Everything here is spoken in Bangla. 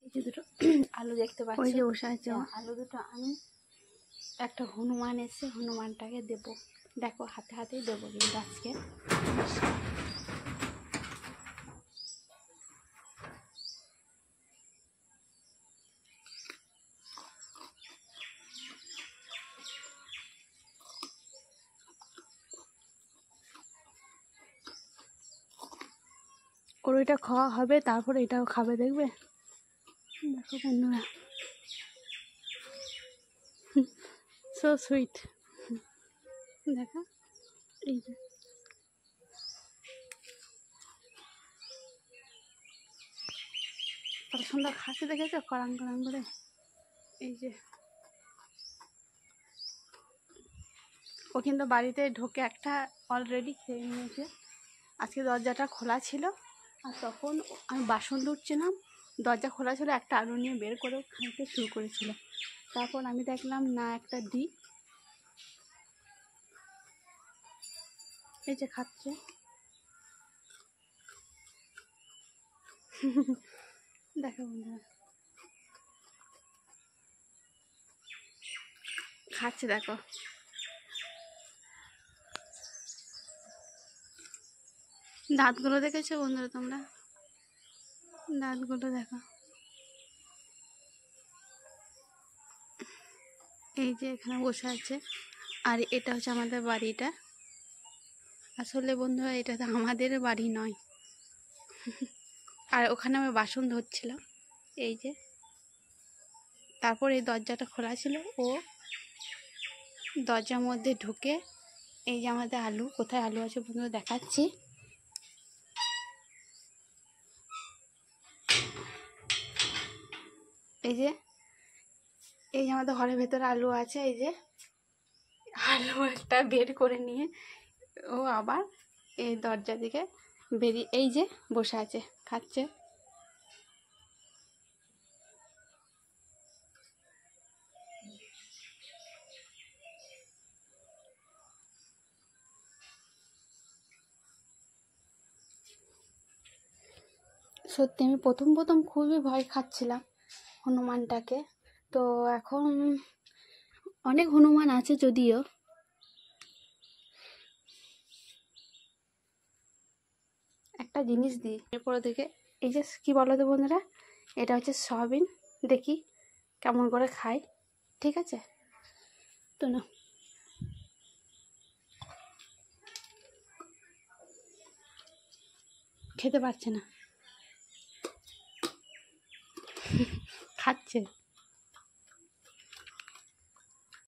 এই যে দুটো আলু দেখতে পাচ্ছি, ওই যে বসে আছে। আলু দুটো আমি একটা হনুমান এসে হনুমানটাকে দেবো, দেখো হাতে হাতেই দেবো কিন্তু আজকে। ওর ওইটা খাওয়া হবে, তারপরে এটাও খাবে, দেখবে। দেখো বন্ধুরা, সো সুইট। দেখো এই যে কত সুন্দর খাসি দেখেছো, করাং করাং করে। এই যে ও কিন্তু বাড়িতে ঢোকে একটা অলরেডি খেয়ে নিয়েছে। আজকে দরজাটা খোলা ছিল, আর তখন আমি বাসন ধুচ্ছিলাম, দরজা খোলা ছিল, একটা আলু নিয়ে বের করে খাইতে শুরু করেছিল। তারপর আমি দেখলাম না, একটা দিই, এই যে খাচ্ছে। দেখো বন্ধুরা, খাচ্ছে দেখো। দাঁতগুলো দেখেছো বন্ধুরা তোমরা, দাঁতগুলো দেখো। এই যে এখানে বসে আছে, আর এটা হচ্ছে আমাদের বাড়িটা। আসলে বন্ধুরা এটা তো আমাদের বাড়ি নয়। আর ওখানে আমি বাসন ধরছিলাম, এই যে। তারপর এই দরজাটা খোলা ছিল, ও দরজার মধ্যে ঢুকে, এই যে আমাদের আলু, কোথায় আলু আছে বন্ধুরা দেখাচ্ছি। এই যে আমাদের ঘরের ভেতরে আলু আছে, এই যে আলু একটা বের করে নিয়ে ও আবার এই দরজা দিকে বেরিয়ে, এই যে বসে আছে, খাচ্ছে। সত্যি আমি প্রথম খুবই ভয় খাচ্ছিলাম হনুমানটাকে। তো এখন অনেক হনুমান আছে যদিও। একটা জিনিস দিই এরপর দেখে, এই যে কি বলো তো বন্ধুরা, এটা হচ্ছে সয়াবিন, দেখি কেমন করে খাই, ঠিক আছে তো। না, খেতে পারছে না, খাচ্ছে।